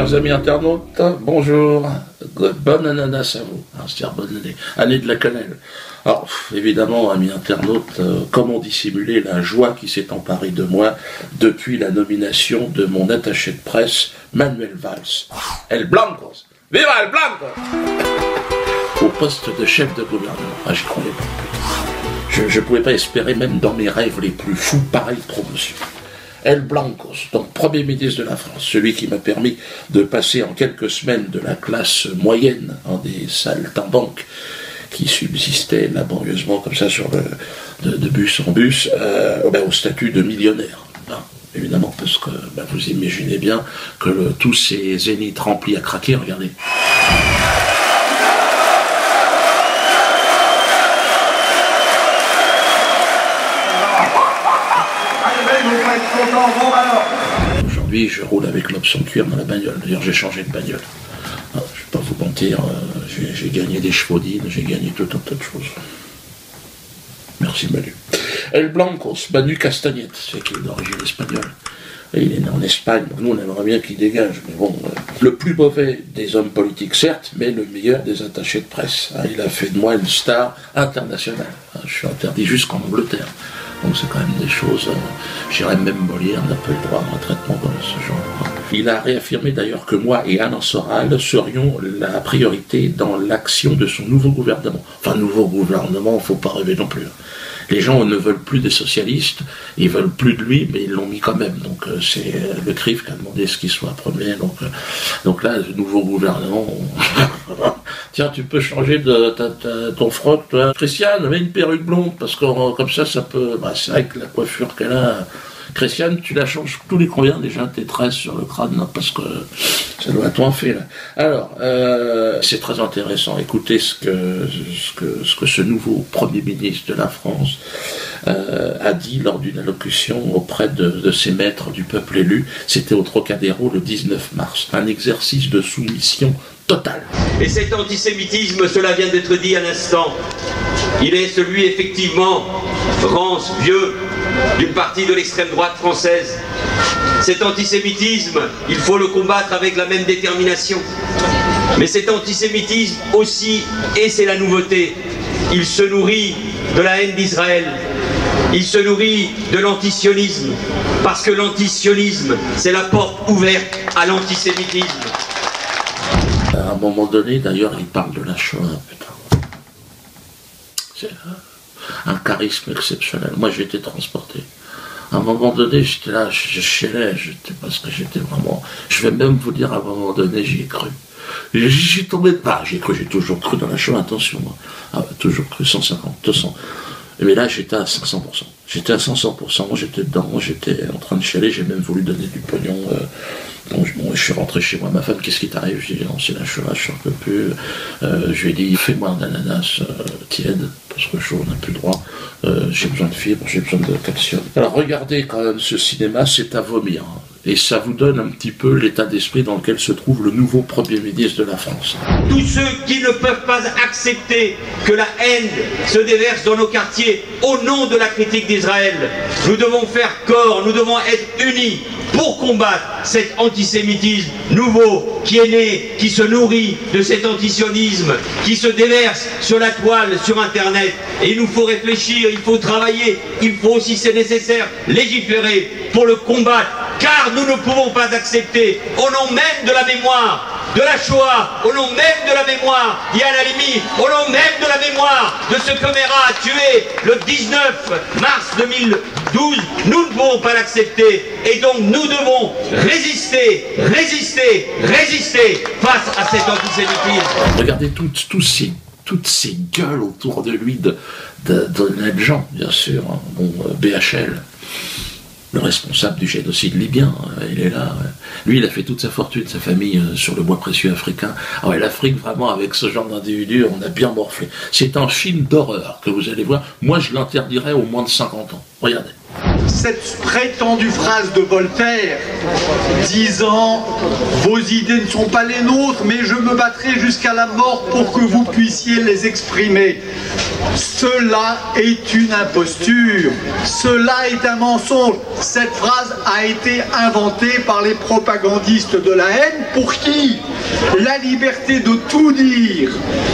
Chers amis internautes, bonjour, bonne ananas à vous, c'est-à-dire bonne année de la cannelle. Alors, évidemment, amis internautes, comment dissimuler la joie qui s'est emparée de moi depuis la nomination de mon attaché de presse, Manuel Valls. El Blancos, viva El Blancos, au poste de chef de gouvernement. Ah, j'y croyais pas. Je ne pouvais pas espérer, même dans mes rêves les plus fous, pareille promotion. El Blancos, donc Premier ministre de la France, celui qui m'a permis de passer en quelques semaines de la classe moyenne, des saltimbanques qui subsistaient laborieusement comme ça de bus en bus, au statut de millionnaire. Évidemment, parce que vous imaginez bien que tous ces zéniths remplis à craquer, regardez. Aujourd'hui, je roule avec l'option cuir dans la bagnole. D'ailleurs, j'ai changé de bagnole. Je ne vais pas vous mentir, j'ai gagné des chevaudines, j'ai gagné tout un tas de choses. Merci Manu. El Blancos, Manu Castañet, c'est qu'il est d'origine espagnole. Et il est né en Espagne, nous on aimerait bien qu'il dégage, mais bon, le plus mauvais des hommes politiques certes, mais le meilleur des attachés de presse. Il a fait de moi une star internationale. Je suis interdit jusqu'en Angleterre. Donc c'est quand même des choses, j'irais même Molière n'a pas eu droit à un traitement comme ce genre. Il a réaffirmé d'ailleurs que moi et Alain Soral serions la priorité dans l'action de son nouveau gouvernement. Enfin, nouveau gouvernement, il ne faut pas rêver non plus. Les gens ne veulent plus des socialistes, ils veulent plus de lui, mais ils l'ont mis quand même. Donc c'est le CRIF qui a demandé ce qu'il soit premier. Donc là, le nouveau gouvernement... Tiens, tu peux changer ton froc, toi. Christiane, mets une perruque blonde, parce que comme ça peut... c'est vrai que la coiffure qu'elle a... Christiane, tu la changes tous les combien déjà tes tresses sur le crâne, non, parce que ça doit être en fait là. Alors, c'est très intéressant. Écoutez ce que ce nouveau Premier ministre de la France a dit lors d'une allocution auprès de ses maîtres du peuple élu. C'était au Trocadéro le 19 mars. Un exercice de soumission totale. Et cet antisémitisme, cela vient d'être dit à l'instant, il est celui effectivement rance, vieux, d'une partie de l'extrême droite française. Cet antisémitisme, il faut le combattre avec la même détermination. Mais cet antisémitisme aussi, et c'est la nouveauté, il se nourrit de la haine d'Israël. Il se nourrit de l'antisionisme, parce que l'antisionisme, c'est la porte ouverte à l'antisémitisme. À un moment donné, d'ailleurs, il parle de la Shoah, putain. C'est un charisme exceptionnel. Moi, j'ai été transporté. À un moment donné, j'étais là, je chialais, parce que j'étais vraiment... Je vais même vous dire, à un moment donné, j'y ai cru. J'y tombé pas, j'ai toujours cru dans la Shoah, attention. Toujours cru, 150, 200. Mais là, j'étais à 500%. J'étais à 500%, j'étais dedans, j'étais en train de chialer, j'ai même voulu donner du pognon. Je suis rentré chez moi, ma femme, qu'est-ce qui t'arrive? Je lui ai dit, non, c'est la Shoah, je ne peux plus. Je lui ai dit, fais-moi un ananas tiède, parce que chaud, on n'a plus le droit. J'ai besoin de fibres, j'ai besoin de calcium. Alors regardez quand même ce cinéma, c'est à vomir. Et ça vous donne un petit peu l'état d'esprit dans lequel se trouve le nouveau Premier ministre de la France. Tous ceux qui ne peuvent pas accepter que la haine se déverse dans nos quartiers au nom de la critique d'Israël, nous devons faire corps, nous devons être unis pour combattre cet antisémitisme nouveau qui est né, qui se nourrit de cet antisionisme, qui se déverse sur la toile, sur Internet. Et il nous faut réfléchir, il faut travailler, il faut aussi, c'est nécessaire, légiférer pour le combattre. Car nous ne pouvons pas accepter, au nom même de la mémoire de la Shoah, au nom même de la mémoire d'Yad Halimi, au nom même de la mémoire de ce que Mera a tué le 19 mars 2012, nous ne pouvons pas l'accepter. Et donc nous devons résister face à cet antisémitisme. Regardez toutes ces gueules autour de lui, de Jean, bien sûr, BHL. Le responsable du génocide libyen, il est là. Lui, il a fait toute sa fortune, sa famille, sur le bois précieux africain. L'Afrique, vraiment, avec ce genre d'individu, on a bien morflé. C'est un film d'horreur que vous allez voir. Moi, je l'interdirais au moins de 50 ans. Regardez. cette prétendue phrase de Voltaire disant « Vos idées ne sont pas les nôtres, mais je me battrai jusqu'à la mort pour que vous puissiez les exprimer ». Cela est une imposture, cela est un mensonge. Cette phrase a été inventée par les propagandistes de la haine pour qui la liberté de tout dire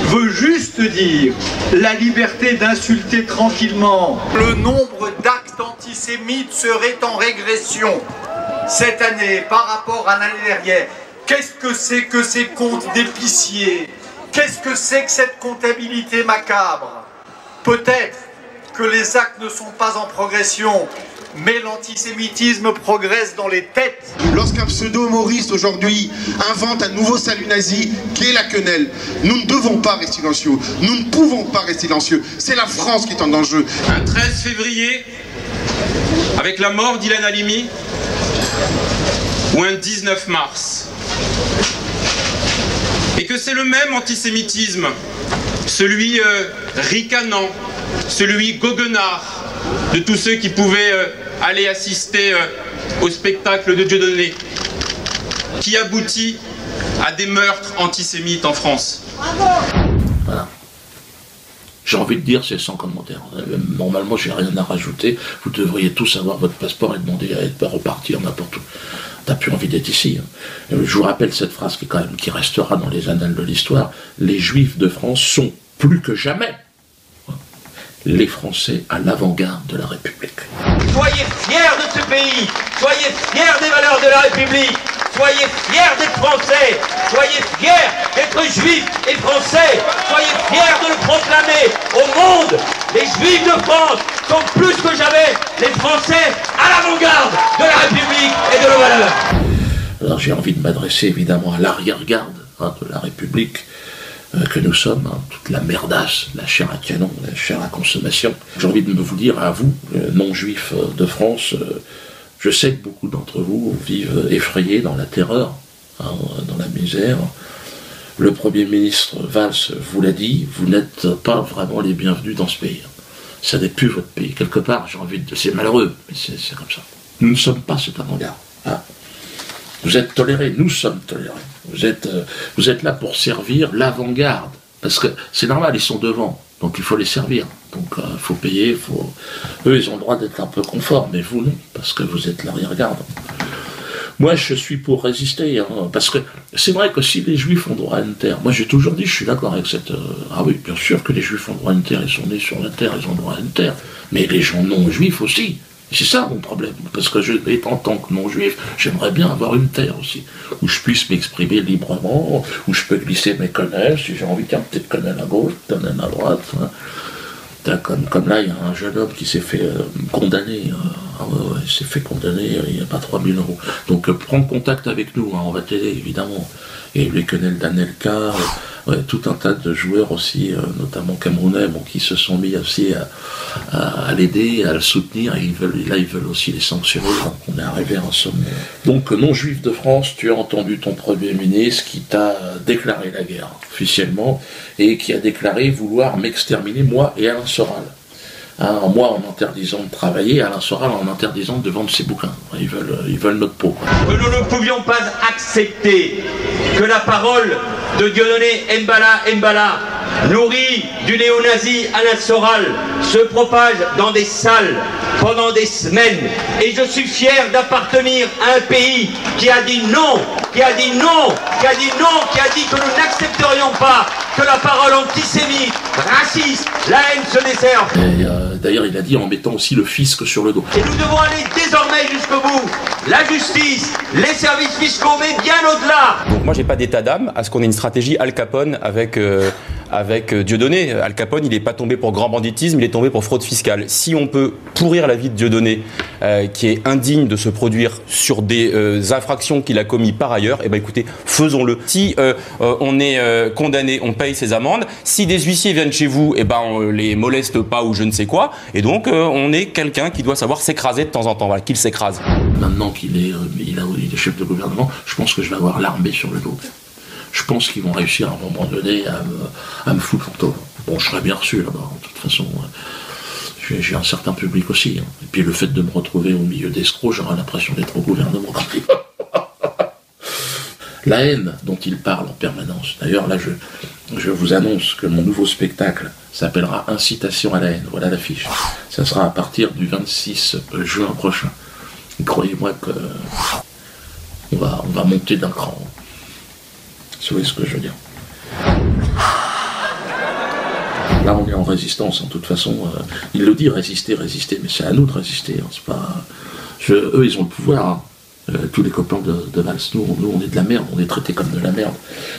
veut juste dire la liberté d'insulter tranquillement. Le nombre d'actes antisémites serait en régression cette année par rapport à l'année dernière. Qu'est-ce que c'est que ces comptes d'épiciers? Qu'est-ce que c'est que cette comptabilité macabre? Peut-être que les actes ne sont pas en progression, mais l'antisémitisme progresse dans les têtes. Lorsqu'un pseudo-humoriste aujourd'hui invente un nouveau salut nazi qui est la quenelle, nous ne devons pas rester silencieux, nous ne pouvons pas rester silencieux, c'est la France qui est en danger. Un 13 février, avec la mort d'Ilan Halimi, ou un 19 mars. Et que c'est le même antisémitisme, celui ricanant, celui goguenard de tous ceux qui pouvaient aller assister au spectacle de Dieudonné, qui aboutit à des meurtres antisémites en France. Voilà. J'ai envie de dire, c'est sans commentaire. Normalement, j'ai rien à rajouter. Vous devriez tous avoir votre passeport et demander à être repartir n'importe où. T'as plus envie d'être ici. Je vous rappelle cette phrase qui restera dans les annales de l'histoire. Les Juifs de France sont plus que jamais les Français à l'avant-garde de la République. Soyez fiers de ce pays, soyez fiers des valeurs de la République, soyez fiers d'être Français, soyez fiers d'être Juifs et Français, soyez fiers de le proclamer au monde. Les Juifs de France sont plus que jamais les Français à l'avant-garde de la République et de nos valeurs. Alors j'ai envie de m'adresser évidemment à l'arrière-garde de la République, que nous sommes, toute la merdasse, la chair à canon, la chair à consommation. J'ai envie de vous dire à vous, non-juifs de France, je sais que beaucoup d'entre vous vivent effrayés dans la terreur, dans la misère. Le Premier ministre Valls vous l'a dit, vous n'êtes pas vraiment les bienvenus dans ce pays. Ça n'est plus votre pays. Quelque part, j'ai envie de... C'est malheureux, mais c'est comme ça. Nous ne sommes pas cet avant-garde. Vous êtes tolérés, nous sommes tolérés. Vous êtes là pour servir l'avant-garde. Parce que c'est normal, ils sont devant. Donc il faut les servir. Donc il faut payer, eux, ils ont le droit d'être un peu confort, mais vous non, parce que vous êtes l'arrière-garde. Moi, je suis pour résister, parce que c'est vrai que si les Juifs ont droit à une terre, moi j'ai toujours dit, je suis d'accord avec cette... Ah oui, bien sûr que les Juifs ont droit à une terre, ils sont nés sur la terre, ils ont droit à une terre. Mais les gens non-juifs aussi. C'est ça mon problème, parce que en tant que non-juif, j'aimerais bien avoir une terre aussi, où je puisse m'exprimer librement, où je peux glisser mes quenelles, si j'ai envie, tiens, peut-être quenelle à gauche, quenelle à droite. Comme là, il y a un jeune homme qui s'est fait condamner, il s'est fait condamner, il n'y a pas 3000 €. Donc prendre contact avec nous, on va t'aider évidemment. Et les quenelles d'Anelka, tout un tas de joueurs aussi, notamment camerounais, qui se sont mis aussi à l'aider, à le soutenir, et ils veulent aussi les sanctionner, donc on est arrivé à un sommet. Donc non-juif de France, tu as entendu ton Premier ministre qui t'a déclaré la guerre officiellement, et qui a déclaré vouloir m'exterminer, moi et Alain Soral. Moi en interdisant de travailler, Alain Soral en interdisant de vendre ses bouquins. Ils veulent notre peau. Que nous ne pouvions pas accepter que la parole de Dieudonné Mbala, nourrie du néo-nazi Alain Soral, se propage dans des salles pendant des semaines. Et je suis fier d'appartenir à un pays qui a dit non, qui a dit que nous n'accepterions pas que la parole antisémite, raciste, la haine se desserve. D'ailleurs, il a dit en mettant aussi le fisc sur le dos. Et nous devons aller désormais jusqu'au bout. La justice, les services fiscaux, mais bien au-delà. Donc moi, j'ai pas d'état d'âme à ce qu'on ait une stratégie Al Capone avec Dieudonné. Al Capone, il n'est pas tombé pour grand banditisme, il est tombé pour fraude fiscale. Si on peut pourrir la vie de Dieudonné, qui est indigne de se produire sur des infractions qu'il a commis par ailleurs, eh ben écoutez, faisons-le. Si on est condamné, on paye ses amendes. Si des huissiers viennent chez vous, eh ben on les moleste pas ou je ne sais quoi. Et donc on est quelqu'un qui doit savoir s'écraser de temps en temps, voilà, qu'il s'écrase. Maintenant qu'il est chef de gouvernement, je pense que je vais avoir l'armée sur le dos. Je pense qu'ils vont réussir à un moment donné à me foutre en tôle. Bon, je serais bien reçu là-bas, de toute façon. j'ai un certain public aussi. Hein. Et puis le fait de me retrouver au milieu d'escrocs, j'aurai l'impression d'être au gouvernement. La haine dont il parle en permanence. D'ailleurs, là, je vous annonce que mon nouveau spectacle s'appellera Incitation à la haine. Voilà l'affiche. Ça sera à partir du 26 juin prochain. Croyez-moi que on va monter d'un cran. Vous voyez ce que je veux dire? Là, on est en résistance, en toute façon. Il le dit, résister, résister, mais c'est à nous de résister. Hein, c'est pas... eux, ils ont le pouvoir. Hein. Tous les copains de Valls, nous, on est de la merde, on est traités comme de la merde.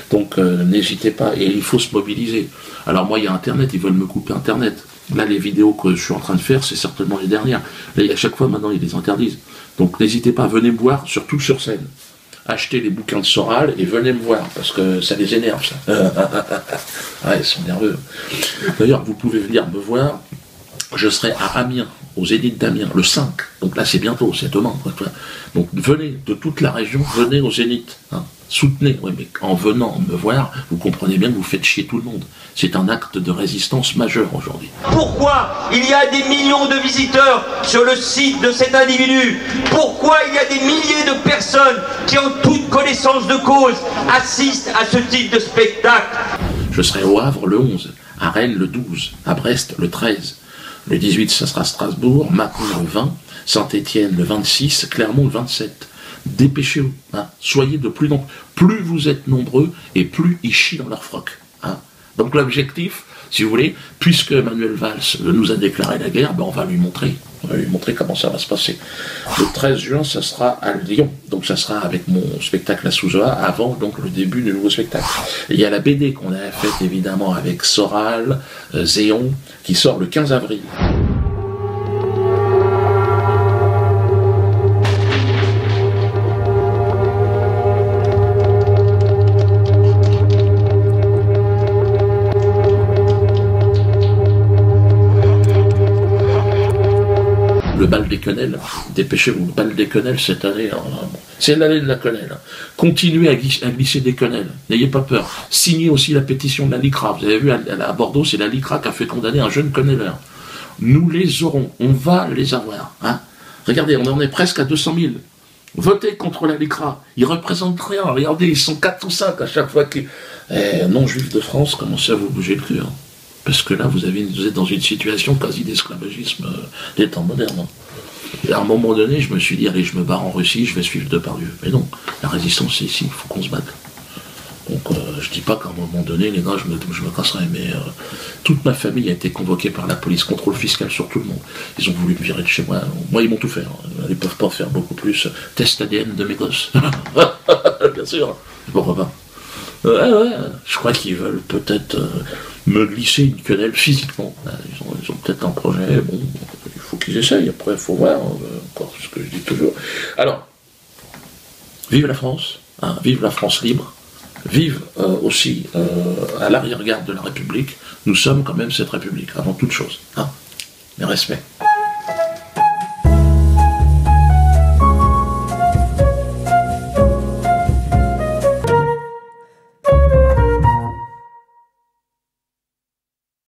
Donc, n'hésitez pas, et il faut se mobiliser. Alors, moi, il y a Internet, ils veulent me couper Internet. Là, les vidéos que je suis en train de faire, c'est certainement les dernières. Là, à chaque fois, maintenant, ils les interdisent. Donc, n'hésitez pas, venez me voir, surtout sur scène. Achetez les bouquins de Soral et venez me voir, parce que ça les énerve, ça. Ouais, ils sont nerveux. D'ailleurs, vous pouvez venir me voir. Je serai à Amiens, au Zénith d'Amiens, le 5. Donc là, c'est bientôt, c'est demain. Donc venez de toute la région, venez au Zénith. Hein. Soutenez. Oui, mais en venant me voir, vous comprenez bien que vous faites chier tout le monde. C'est un acte de résistance majeur aujourd'hui. Pourquoi il y a des millions de visiteurs sur le site de cet individu? Pourquoi il y a des milliers de personnes qui, en toute connaissance de cause, assistent à ce type de spectacle? Je serai au Havre le 11, à Rennes le 12, à Brest le 13. Le 18, ça sera Strasbourg, Mâcon le 20, Saint-Étienne le 26, Clermont le 27. Dépêchez-vous, hein. Soyez de plus nombreux. Plus vous êtes nombreux, et plus ils chient dans leur froc. Hein. Donc l'objectif, si vous voulez, puisque Manuel Valls nous a déclaré la guerre, ben on va lui montrer. On va lui montrer comment ça va se passer. Le 13 juin, ça sera à Lyon. Donc ça sera avec mon spectacle à Souzoa, avant donc le début du nouveau spectacle. Et il y a la BD qu'on a faite évidemment avec Soral, Zéon, qui sort le 15 avril. Le bal des quenelles, dépêchez-vous, le bal des quenelles cette année, c'est l'année de la quenelle. Continuez à glisser des quenelles, n'ayez pas peur. Signez aussi la pétition de la LICRA. Vous avez vu, à Bordeaux, c'est la LICRA qui a fait condamner un jeune quenelleur. Nous les aurons, on va les avoir. Hein. Regardez, on en est presque à 200 000. Votez contre la LICRA, ils représentent rien. Regardez, ils sont 4 ou 5 à chaque fois qu'ils... non-juifs de France, commencez à vous bouger le cul. Hein. Parce que là, vous êtes dans une situation quasi d'esclavagisme des temps modernes. Et à un moment donné, je me suis dit, allez, je me barre en Russie, je vais suivre Depardieu. Mais non, la résistance, c'est ici, il faut qu'on se batte. Donc, je dis pas qu'à un moment donné, les gars, je me casserai, mais toute ma famille a été convoquée par la police, contrôle fiscal sur tout le monde. Ils ont voulu me virer de chez moi. Moi, ils m'ont tout fait. Hein. Ils peuvent pas faire beaucoup plus. Test ADN de mes gosses. Bien sûr, pourquoi pas. Ouais, je crois qu'ils veulent peut-être me glisser une quenelle physiquement. Ils ont peut-être un projet, bon, il faut qu'ils essayent, après il faut voir, encore ce que je dis toujours. Alors, vive la France, hein, vive la France libre, vive aussi à l'arrière-garde de la République, nous sommes quand même cette République, avant toute chose. Hein. Mes respects.